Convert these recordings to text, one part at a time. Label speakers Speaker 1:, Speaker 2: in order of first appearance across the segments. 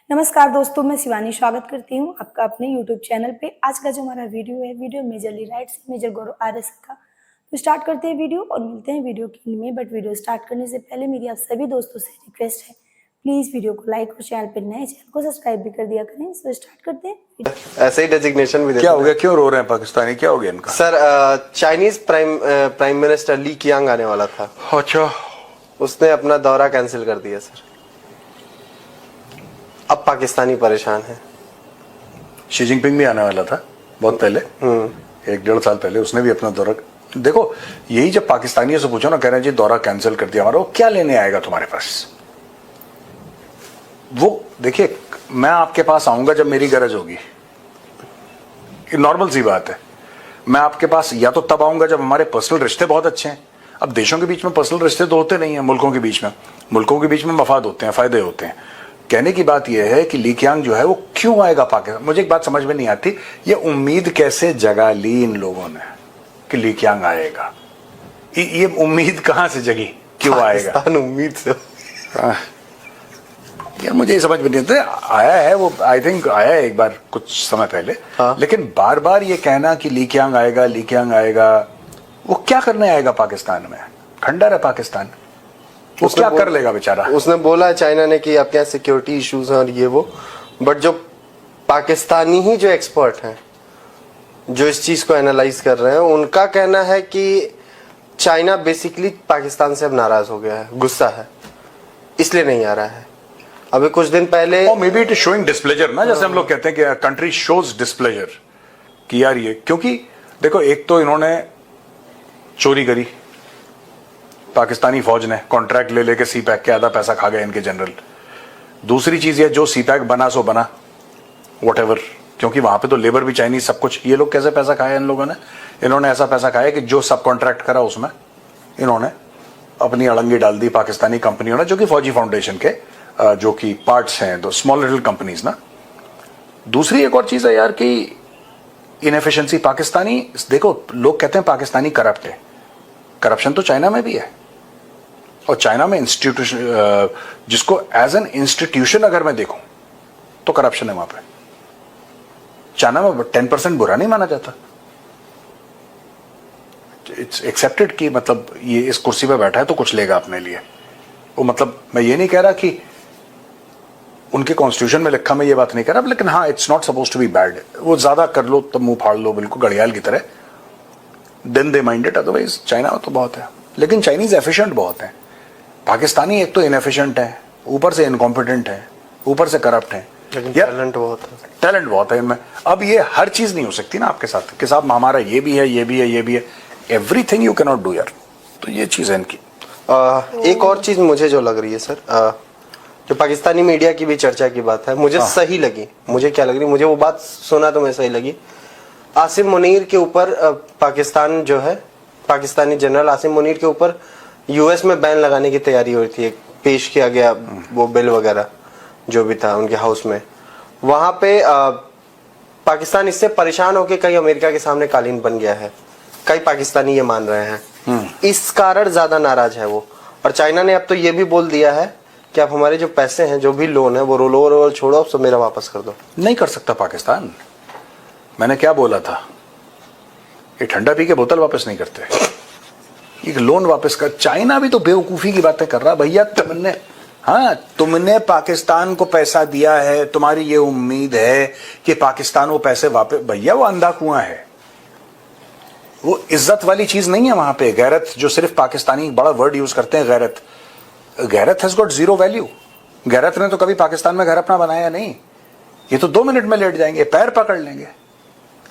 Speaker 1: नमस्कार दोस्तों, मैं शिवानी स्वागत करती हूँ आपका अपने YouTube चैनल पे। आज का जो हमारा वीडियो मेजरली राइट से मेजर गौरव आर्यस का। तो स्टार्ट करते हैं वीडियो और मिलते हैं वीडियो के एंड में। बट वीडियो स्टार्ट करने से पहले मेरी आप सभी दोस्तों से रिक्वेस्ट है, प्लीज वीडियो को लाइक और चैनल पर नए चैनल को सब्सक्राइब भी कर दिया करें। सो स्टार्ट करते हैं।
Speaker 2: ऐसे ही डेजिग्नेशन भी
Speaker 3: क्या हो गया? क्यों रो रहे हैं पाकिस्तानी? क्या हो गया इनका?
Speaker 2: सर, चाइनीज प्राइम मिनिस्टर ली कियांग आने वाला था।
Speaker 3: अच्छा,
Speaker 2: उसने अपना दौरा कैंसिल कर दिया सर। अब पाकिस्तानी परेशान है।
Speaker 3: शी जिनपिंग भी आने वाला था बहुत पहले, 1-1.5 साल पहले। उसने भी अपना दौरा, देखो यही जब पाकिस्तानियों से पूछो ना, कह रहे हैं जी दौरा कैंसिल कर दिया हमारा। वो क्या लेने आएगा तुम्हारे पास? वो देखिए, मैं आपके पास आऊंगा जब मेरी गरज होगी, नॉर्मल सी बात है। मैं आपके पास या तो तब आऊंगा जब हमारे पर्सनल रिश्ते बहुत अच्छे हैं। अब देशों के बीच में पर्सनल रिश्ते तो होते नहीं है, मुल्कों के बीच में मफाद होते हैं, फायदे होते हैं। कहने की बात यह है कि ली कियांग जो है वो क्यों आएगा पाकिस्तान? मुझे एक बात समझ में नहीं आती, ये उम्मीद कैसे जगा ली इन लोगों ने कि ली कियांग आएगा? ये उम्मीद कहां से जगी? क्यों आएगा?
Speaker 2: उम्मीद से
Speaker 3: यार मुझे समझ में नहीं आता। आया है वो, आई थिंक आया है एक बार कुछ समय पहले। लेकिन बार बार ये कहना कि ली कियांग आएगा, वो क्या करने आएगा पाकिस्तान में? खंडर है पाकिस्तान, वो क्या कर लेगा बेचारा?
Speaker 2: उसने बोला है चाइना ने कि आपके यहाँ सिक्योरिटी इश्यूज हैं और ये वो। बट जो पाकिस्तानी ही जो एक्सपर्ट हैं, जो इस चीज को एनालाइज कर रहे हैं, उनका कहना है कि चाइना बेसिकली पाकिस्तान से अब नाराज हो गया है, गुस्सा है, इसलिए नहीं आ रहा है। अभी कुछ दिन पहले
Speaker 3: may be it is showing displeasure ना, जैसे हम लोग कहते हैं कि कंट्री शोज डिस्प्लेजर कि यार ये, क्योंकि देखो एक तो इन्होंने चोरी करी, पाकिस्तानी फौज ने कॉन्ट्रैक्ट ले लेके सी पैक के आधा पैसा खा गए इनके जनरल। दूसरी चीज ये, जो सी पैक बना सो बना, व्हाटएवर, क्योंकि वहां पे तो लेबर भी चाइनीज सब कुछ। ये लोग कैसे पैसा खाया इन लोगों ने? इन्होंने ऐसा पैसा खाया कि जो सब कॉन्ट्रैक्ट करा उसमें इन्होंने अपनी अड़ंगी डाल दी पाकिस्तानी कंपनियों ने, जो कि फौजी फाउंडेशन के जो कि पार्ट्स हैं, दो स्मॉल लिटिल कंपनीज ना। दूसरी एक और चीज है यार कि इनएफिशिएंसी पाकिस्तानी, देखो लोग कहते हैं पाकिस्तानी करप्ट है, करप्शन तो चाइना में भी है। और चाइना में इंस्टीट्यूशन, जिसको एज एन इंस्टीट्यूशन अगर मैं देखूं तो करप्शन है वहां पे। चाइना में 10% बुरा नहीं माना जाता। इट्स एक्सेप्टेड कि मतलब ये इस कुर्सी पे बैठा है तो कुछ लेगा अपने लिए। वो मतलब मैं ये नहीं कह रहा कि उनके कॉन्स्टिट्यूशन में लिखा, मैं ये बात नहीं कह रहा, लेकिन हाँ, it's not suppose to be bad. वो ज्यादा कर लो तो मुंह फाड़ लो बिल्कुल घड़ियाल की तरह, then they mind it. Otherwise China तो बहुत है, लेकिन चाइनीज एफिशिएंट बहुत है। पाकिस्तानी एक तो इनएफिशिएंट है, ऊपर से इनकॉम्पिटेंट है, ऊपर से करप्ट है,
Speaker 2: टैलेंट बहुत है।
Speaker 3: टैलेंट बहुत है इनमें। अब ये हर चीज नहीं हो सकती ना आपके साथ कि साहब हमारा ये भी है, ये भी है, ये भी है। Everything you can not do यार। तो ये चीज है इनकी।
Speaker 2: एक और चीज मुझे जो लग रही है सर, जो पाकिस्तानी मीडिया की भी चर्चा की बात है, मुझे सही लगी। मुझे क्या लग रही, मुझे वो बात सुना तो मैं सही लगी। आसिम मुनीर के ऊपर पाकिस्तान जो है, पाकिस्तानी जनरल आसिम मुनीर के ऊपर यूएस में बैन लगाने की तैयारी हो रही थी। पेश किया गया वो बिल वगैरह जो भी था उनके हाउस में। वहां पे पाकिस्तान इससे परेशान होकर कई अमेरिका के सामने कालीन बन गया है। कई पाकिस्तानी ये मान रहे हैं, इस कारण ज्यादा नाराज है वो। और चाइना ने अब तो ये भी बोल दिया है कि आप हमारे जो पैसे हैं, जो भी लोन है, वो रोल ओवर छोड़ो, अब सब मेरा वापस कर दो।
Speaker 3: नहीं कर सकता पाकिस्तान। मैंने क्या बोला था? ये ठंडा पी के बोतल वापस नहीं करते, ये लोन वापस कर। चाइना भी तो बेवकूफी की बातें कर रहा भैया। तुमने पाकिस्तान को पैसा दिया है, तुम्हारी ये उम्मीद है कि पाकिस्तान वो पैसे वापस। भैया वो अंधा कुआं है, वो इज्जत वाली चीज नहीं है वहां पे। गैरत, जो सिर्फ पाकिस्तानी बड़ा वर्ड यूज करते हैं, गैरत हैज गॉट जीरो वैल्यू। गैरत ने तो कभी पाकिस्तान में घर अपना बनाया नहीं। ये तो 2 मिनट में लेट जाएंगे, पैर पकड़ लेंगे।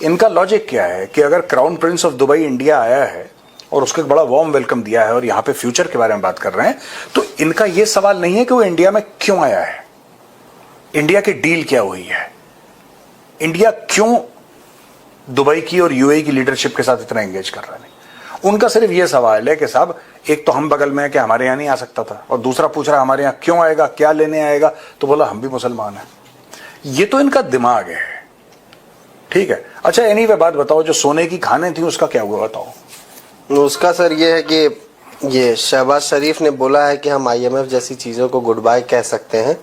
Speaker 3: इनका लॉजिक क्या है कि अगर crown Prince of Dubai India आया है और उसको एक बड़ा वार्म वेलकम दिया है और यहाँ पे फ्यूचर के बारे में बात कर रहे हैं, तो इनका ये सवाल नहीं है कि वो इंडिया में क्यों आया है, इंडिया की डील क्या हुई है, इंडिया क्यों दुबई की और यूएई की लीडरशिप के साथ इतना एंगेज कर रहा है। उनका सिर्फ ये सवाल है कि साहब एक तो हम बगल में है कि हमारे यहाँ नहीं आ सकता था, और दूसरा पूछ रहा हमारे यहाँ क्यों आएगा, क्या लेने आएगा, तो बोला हम भी मुसलमान हैं। ये तो इनका दिमाग है, ठीक है। अच्छा एनीवे बात बताओ, जो सोने की खाने थी उसका क्या हुआ बताओ?
Speaker 2: उसका सर ये है कि ये शहबाज शरीफ ने बोला है कि हम आईएमएफ जैसी चीजों को गुड बाय कह सकते हैं,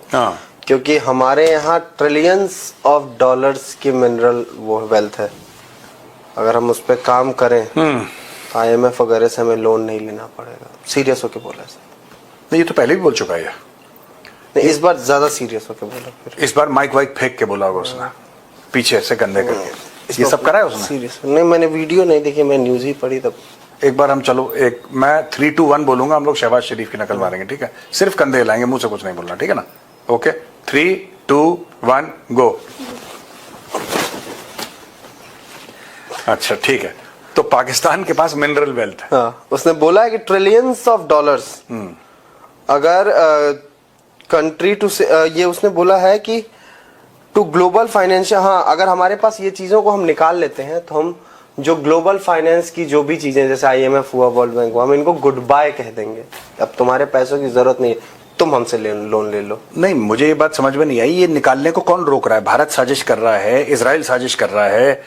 Speaker 2: क्योंकि हमारे यहाँ ट्रिलियंस ऑफ डॉलर्स की मिनरल वो वेल्थ है। अगर हम उस पर काम करें IMF वगैरह से हमें लोन नहीं लेना पड़ेगा। सीरियस होके बोला सर।
Speaker 3: नहीं, ये तो पहले भी बोल चुका है।
Speaker 2: नहीं, इस बार ज्यादा सीरियस होके बोला। फिर
Speaker 3: इस बार माइक वाइक फेंक के बोला होगा उसने, पीछे से कंधे करके। ये सब करा है उसने?
Speaker 2: सीरियस नहीं, मैंने वीडियो नहीं देखी, मैं न्यूज ही पढ़ी तब।
Speaker 3: एक बार हम चलो, एक मैं 3, 2, 1 बोलूंगा, हम लोग शहबाज शरीफ की नकल मारेंगे, ठीक है? सिर्फ कंधे हिलाएंगे, मुंह से कुछ नहीं बोलना, ठीक है ना? ओके, 3, 2, 1 गो। अच्छा ठीक है, तो पाकिस्तान के पास मिनरल वेल्थ है।
Speaker 2: हाँ, उसने बोला है कि ट्रिलियंस ऑफ डॉलर्स अगर कंट्री टू ये उसने बोला है कि टू ग्लोबल फाइनेंशियल, हाँ अगर हमारे पास ये चीजों को हम निकाल लेते हैं तो हम जो ग्लोबल फाइनेंस की जो भी चीजें जैसे IMF हुआ, वर्ल्ड बैंक हुआ, हम इनको गुड बाय कह देंगे। अब तुम्हारे पैसों की जरूरत नहीं है, तुम हमसे लोन ले लो।
Speaker 3: नहीं, मुझे ये बात समझ में नहीं आई, ये निकालने को कौन रोक रहा है? भारत साजिश कर रहा है, इजराइल साजिश कर रहा है,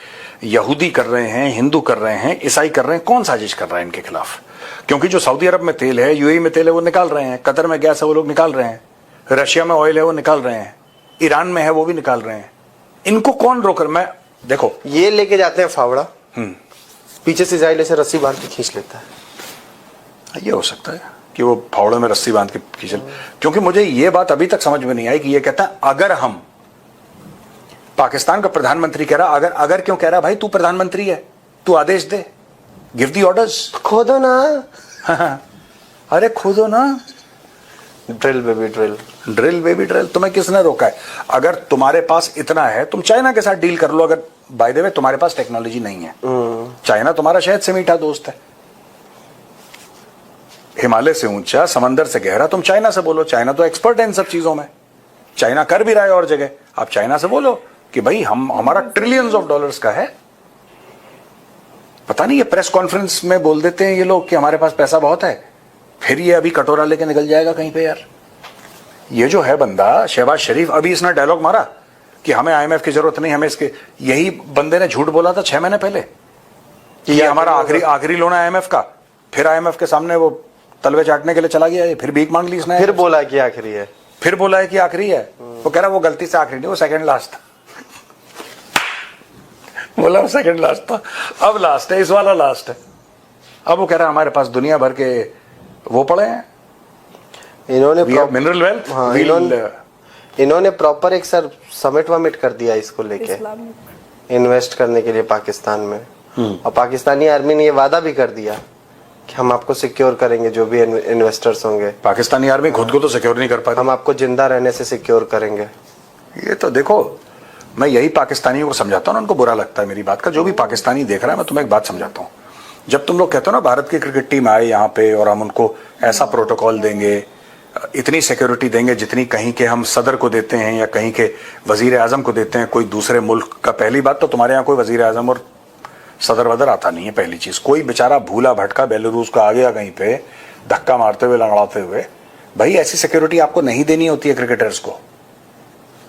Speaker 3: यहूदी कर रहे हैं, हिंदू कर रहे हैं, ईसाई कर रहे हैं, कौन साजिश कर रहा है इनके खिलाफ? क्योंकि जो सऊदी अरब में तेल है, UAE में तेल है, वो निकाल रहे हैं, कतर में गैस है, वो लोग निकाल रहे हैं, रशिया में ऑयल है, वो निकाल रहे हैं, ईरान में है, वो भी निकाल रहे हैं। इनको कौन रोक रहा? मैं देखो,
Speaker 2: ये लेके जाते हैं फावड़ा, पीछे से इजराइल ऐसे रस्सी बांध के खींच लेता है।
Speaker 3: ये हो सकता है कि वो फावड़े में रस्सी बांध के खींच, क्योंकि मुझे ये बात अभी तक समझ में नहीं आई कि ये कहता है अगर हम, पाकिस्तान का प्रधानमंत्री कह रहा, अगर क्यों कह रहा? भाई तू प्रधानमंत्री है, तू आदेश दे, गिव दी ऑर्डर्स,
Speaker 2: खोदो ना।
Speaker 3: अरे खोदो ना,
Speaker 2: drill baby drill,
Speaker 3: drill baby drill. तुम्हें किसने रोका है? अगर तुम्हारे पास इतना है, तुम चाइना के साथ डील कर लो। अगर बाय द वे तुम्हारे पास टेक्नोलॉजी नहीं है, चाइना तुम्हारा शहद से मीठा दोस्त है, हिमालय से ऊंचा, समंदर से गहरा, तुम चाइना से बोलो। चाइना तो एक्सपर्ट है इन सब चीजों में, चाइना कर भी रहा है और जगह। आप चाइना से बोलो कि भाई हमारा ट्रिलियंस ऑफ डॉलर्स का है। पता नहीं, ये प्रेस कॉन्फ्रेंस में बोल देते हैं ये लोग कि हमारे पास पैसा बहुत है, फिर ये अभी कटोरा लेके निकल जाएगा कहीं पे। यार ये जो है बंदा शहबाज शरीफ, अभी इसने डायलॉग मारा कि हमें IMF की जरूरत नहीं, हमें इसके, यही बंदे ने झूठ बोला था 6 महीने पहले कि ये हमारा आखिरी लोन है IMF का। फिर IMF के सामने वो तलवे चाटने के लिए चला गया, फिर भीख मांग ली इसने,
Speaker 2: फिर बोला कि आखिरी है,
Speaker 3: फिर बोला है कि आखिरी है। वो कह रहा वो गलती से आखिरी नहीं, वो सेकंड लास्ट था। बोला वो सेकंड लास्ट था, अब लास्ट है, इस वाला लास्ट है। अब वो कह रहा हमारे पास दुनिया भर के वो पड़े हैं,
Speaker 2: इन्होंने
Speaker 3: मिनरल वेल्थ।
Speaker 2: हाँ, इन्होंने प्रॉपर एक सर समिट वमिट कर दिया इसको लेके, इन्वेस्ट करने के लिए पाकिस्तान में। और पाकिस्तानी आर्मी ने ये वादा भी कर दिया कि हम आपको सिक्योर करेंगे, जो भी इन्वेस्टर्स होंगे।
Speaker 3: पाकिस्तानी आर्मी खुद को तो सिक्योर नहीं कर पाती,
Speaker 2: हम आपको जिंदा रहने से सिक्योर करेंगे।
Speaker 3: ये तो देखो, मैं यही पाकिस्तानियों को समझाता हूँ, उनको बुरा लगता है मेरी बात का। जो भी पाकिस्तानी देख रहा है, मैं तुम्हें एक बात समझाता हूँ। जब तुम लोग कहते हो ना भारत की क्रिकेट टीम आए यहाँ पे और हम उनको ऐसा प्रोटोकॉल देंगे, इतनी सिक्योरिटी देंगे जितनी कहीं के हम सदर को देते हैं या कहीं के वजीर आजम को देते हैं कोई दूसरे मुल्क का। पहली बात तो तुम्हारे यहाँ कोई वजीर आजम और सदर वदर आता नहीं है, पहली चीज। कोई बेचारा भूला भटका बेलारूस का आ गया कहीं पे धक्का मारते हुए, लंगड़ाते हुए। भाई ऐसी सिक्योरिटी आपको नहीं देनी होती है क्रिकेटर्स को।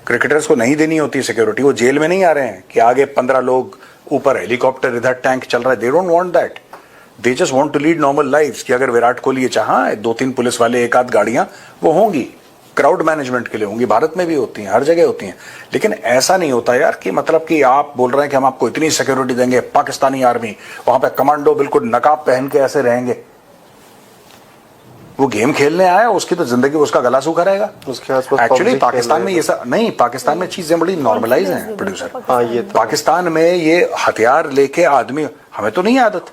Speaker 3: क्रिकेटर्स को नहीं देनी होती है सिक्योरिटी। वो जेल में नहीं आ रहे हैं कि आगे 15 लोग, ऊपर हेलीकॉप्टर, इधर टैंक चल रहा है। They don't want that, they just want to lead normal lifes. कि अगर विराट कोहली ये चाहा, 2-3 पुलिस वाले, एक आध गाड़ियां वो होंगी, क्राउड मैनेजमेंट के लिए होंगी। भारत में भी होती हैं, हर जगह होती हैं। लेकिन ऐसा नहीं होता यार कि मतलब कि आप बोल रहे हैं कि हम आपको इतनी सिक्योरिटी देंगे, पाकिस्तानी आर्मी वहां पे कमांडो बिल्कुल नकाब पहन के ऐसे रहेंगे। वो गेम खेलने आया, उसकी तो जिंदगी, उसका गला सूखा रहेगा। एक्चुअली पाकिस्तान में ये सब नहीं, पाकिस्तान में चीजें बड़ी नॉर्मलाइज हैं प्रोड्यूसर।
Speaker 2: हाँ, ये तो
Speaker 3: पाकिस्तान में ये हथियार लेके आदमी, हमें तो नहीं आदत,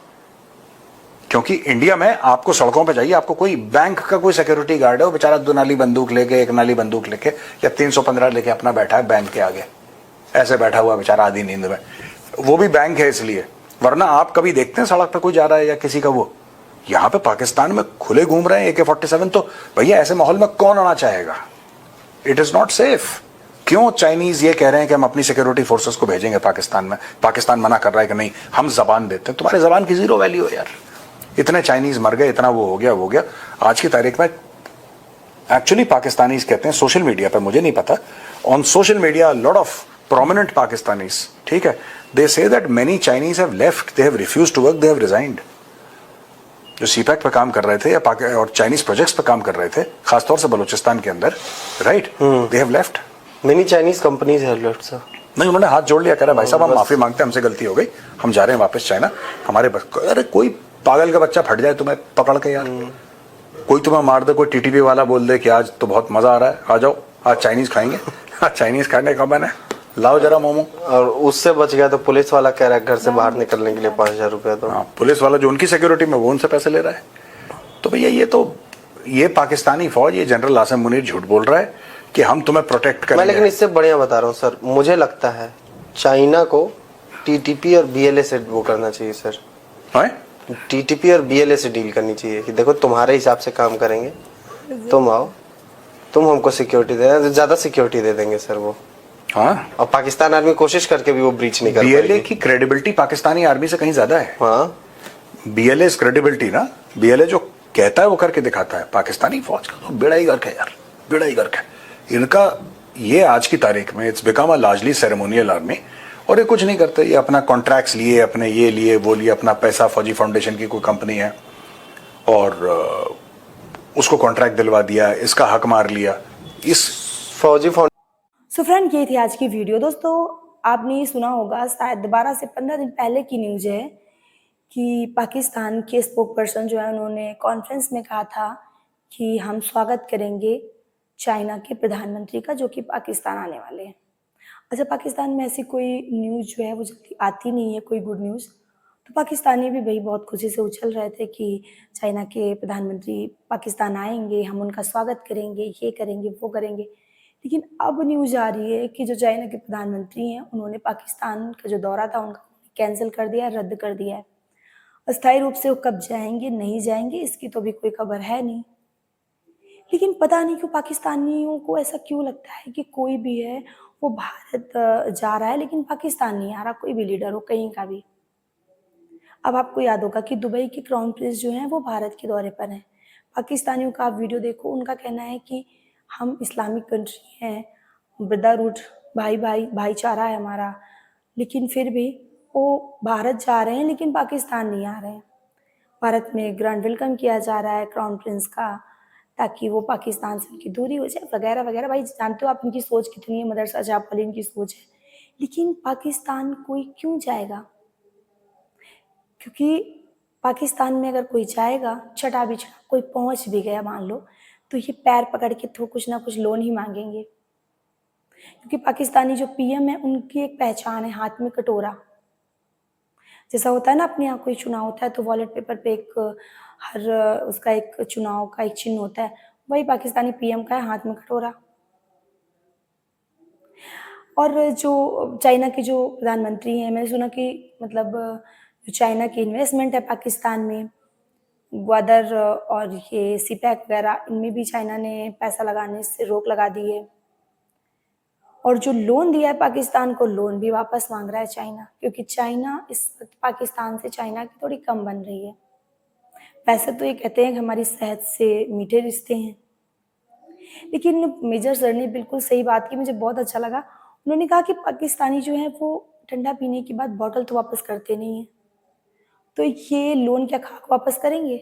Speaker 3: क्योंकि इंडिया में आपको सड़कों पे जाइए, आपको कोई बैंक का कोई सिक्योरिटी गार्ड है, वो बेचारा 2 नाली बंदूक लेके, 1 नाली बंदूक लेके या 315 लेके अपना बैठा है बैंक के आगे, ऐसे बैठा हुआ बेचारा आधी नींद में। वो भी बैंक है इसलिए, वरना आप कभी देखते हैं सड़क पे कोई जा रहा है या किसी का वो। यहाँ पे पाकिस्तान में खुले घूम रहे हैं AK-47। तो भैया ऐसे माहौल में कौन आना चाहेगा? It is not safe. क्यों चाइनीज ये कह रहे हैं कि हम अपनी सिक्योरिटी फोर्सेस को भेजेंगे पाकिस्तान में? पाकिस्तान मना कर रहा है कि नहीं, हम जबान देते हैं। तुम्हारे जबान की जीरो वैल्यू है यार। इतने चाइनीज मर गए, इतना वो हो गया। आज की तारीख में एक्चुअली पाकिस्तानीज कहते हैं सोशल मीडिया पर, मुझे नहीं पता, on social media lot of prominent Pakistanis, ठीक है, they say that many Chinese have left, they have refused to work, they have resigned. जो CPEC पे काम कर रहे थे या और चाइनीज प्रोजेक्ट्स पे काम कर रहे थे, खासतौर से बलूचिस्तान के अंदर, right, they have left.
Speaker 2: Many Chinese companies है अलर्ट सर।
Speaker 3: नहीं, उन्होंने हाथ जोड़ लिया, कह रहा भाई साहब हम माफी मांगते हैं, हमसे गलती हो गई, हम जा रहे हैं वापस चाइना, हमारे बस। अरे कोई पागल का बच्चा फट जाए तुम्हें पकड़ के यार, कोई तुम्हें मार दे, कोई टीटीपी वाला बोल दे कि आज तो बहुत मजा आ रहा है, आ जाओ आज चाइनीज खाएंगे, आज चाइनीज खाने का मैंने, लाओ जरा मोमो।
Speaker 2: और उससे बच गया तो पुलिस वाला कह रहा है घर से बाहर निकलने के लिए 5,000 रुपया। तो
Speaker 3: हाँ, पुलिस वाला जो उनकी सिक्योरिटी में वो उनसे पैसे ले रहा है। तो भैया ये पाकिस्तानी फौज, ये जनरल आसिम मुनीर झूठ बोल रहा है कि हम तुम्हें प्रोटेक्ट करेंगे।
Speaker 2: मैं लेकिन इससे बढ़िया बता रहा हूँ सर, मुझे लगता है चाइना को टीटीपी और बीएलए से वो करना चाहिए सर। टीटीपी और बीएलए से डील करनी चाहिए कि देखो तुम्हारे हिसाब से काम करेंगे, तुम आओ, तुम हमको सिक्योरिटी दे देना, ज्यादा सिक्योरिटी दे देंगे सर वो।
Speaker 3: हाँ,
Speaker 2: और पाकिस्तान आर्मी कोशिश करके भी वो ब्रीच नहीं कर
Speaker 3: बीएलए
Speaker 2: पाएगी।
Speaker 3: की क्रेडिबिलिटी पाकिस्तानी आर्मी से कहीं ज्यादा है।
Speaker 2: हाँ,
Speaker 3: बीएलए क्रेडिबिलिटी ना, बीएलए जो कहता है वो करके दिखाता है। पाकिस्तानी फौज का तो बेड़ा ही गर्क है यार, बेड़ा ही गर्क है इनका। ये आज की तारीख में it's become a largely ceremonial army, और ये कुछ नहीं करते, ये अपना कॉन्ट्रैक्ट्स लिए, अपने ये लिए वो लिए, अपना पैसा फौजी फाउंडेशन की कोई कंपनी है और उसको कॉन्ट्रैक्ट दिलवा दिया, इसका हक मार लिया इस
Speaker 2: फौजी
Speaker 1: सो फ्रेंड, ये थी आज की वीडियो। दोस्तों, आपने सुना होगा शायद 12 से 15 दिन पहले की न्यूज है कि पाकिस्तान के स्पोक पर्सन जो है उन्होंने कॉन्फ्रेंस में कहा था कि हम स्वागत करेंगे चाइना के प्रधानमंत्री का जो कि पाकिस्तान आने वाले हैं। अच्छा, पाकिस्तान में ऐसी कोई न्यूज़ जो है वो जल्दी आती नहीं है, कोई गुड न्यूज़। तो पाकिस्तानी भी भाई बहुत खुशी से उछल रहे थे कि चाइना के प्रधानमंत्री पाकिस्तान आएंगे, हम उनका स्वागत करेंगे, ये करेंगे वो करेंगे। लेकिन अब न्यूज़ आ रही है कि जो चाइना के प्रधानमंत्री हैं उन्होंने पाकिस्तान का जो दौरा था उनका कैंसिल कर दिया है, रद्द कर दिया है। अस्थायी रूप से वो कब जाएंगे नहीं जाएंगे इसकी तो अभी कोई खबर है नहीं। लेकिन पता नहीं क्यों पाकिस्तानियों को ऐसा क्यों लगता है कि कोई भी है वो भारत जा रहा है लेकिन पाकिस्तान नहीं आ रहा, कोई भी लीडर हो कहीं का भी। अब आपको याद होगा कि दुबई के क्राउन प्रिंस जो हैं वो भारत के दौरे पर हैं। पाकिस्तानियों का आप वीडियो देखो, उनका कहना है कि हम इस्लामिक कंट्री हैं, ब्रदरहुड, भाईचारा है हमारा, लेकिन फिर भी वो भारत जा रहे हैं लेकिन पाकिस्तान नहीं आ रहे हैं। भारत में ग्रैंड वेलकम किया जा रहा है क्राउन प्रिंस का, ताकि वो पाकिस्तान से उनकी दूरी हो जाए वगैरह वगैरह। भाई जानते हो आप इनकी सोच कितनी है, मदरसा जाप वाली इनकी सोच है। लेकिन पाकिस्तान कोई क्यों जाएगा? क्योंकि पाकिस्तान में अगर कोई जाएगा, चटा बिछड़ा कोई पहुंच भी गया मान लो, तो ये पैर पकड़ के तो कुछ ना कुछ लोन ही मांगेंगे। क्योंकि पाकिस्तानी जो पीएम है उनकी एक पहचान है, हाथ में कटोरा। जैसा होता है ना, अपने यहाँ कोई चुनाव होता है तो वॉलेट पेपर पे एक हर उसका एक चुनाव का एक चिन्ह होता है, वही पाकिस्तानी पीएम का है, हाथ में कटोरा। और जो चाइना के जो प्रधानमंत्री हैं, मैंने सुना कि मतलब जो चाइना की इन्वेस्टमेंट है पाकिस्तान में, ग्वादर और ये सीपैक वगैरह, इनमें भी चाइना ने पैसा लगाने से रोक लगा दी है। और जो लोन दिया है पाकिस्तान को, लोन भी वापस मांग रहा है चाइना, क्योंकि चाइना इस वक्त पाकिस्तान से चाइना की थोड़ी कम बन रही है। वैसे तो ये कहते हैं कि हमारी सेहत से मीठे रिश्ते हैं, लेकिन मेजर सर ने बिल्कुल सही बात की, मुझे बहुत अच्छा लगा। उन्होंने कहा कि पाकिस्तानी जो है वो ठंडा पीने के बाद बॉटल तो वापस करते नहीं हैं, तो ये लोन क्या खाक वापस करेंगे?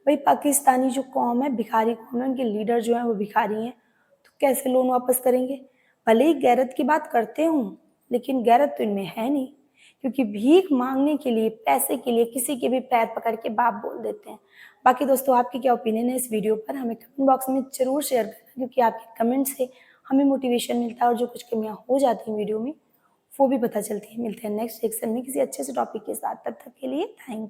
Speaker 1: भाई पाकिस्तानी जो कौम है भिखारी कौम है, उनके लीडर जो हैं वो भिखारी हैं, तो कैसे लोन वापस करेंगे? भले ही गैरत की बात करते हूँ, लेकिन गैरत तो इनमें है नहीं, क्योंकि भीख मांगने के लिए, पैसे के लिए किसी के भी पैर पकड़ के बाप बोल देते हैं। बाकी दोस्तों, आपकी क्या ओपिनियन है इस वीडियो पर, हमें कमेंट बॉक्स में जरूर शेयर करना, क्योंकि आपके कमेंट से हमें मोटिवेशन मिलता है और जो कुछ कमियाँ हो जाती हैं वीडियो में वो भी पता चलती है। मिलते हैं नेक्स्ट सेक्शन में किसी अच्छे से टॉपिक के साथ, तब तक के लिए थैंक यू।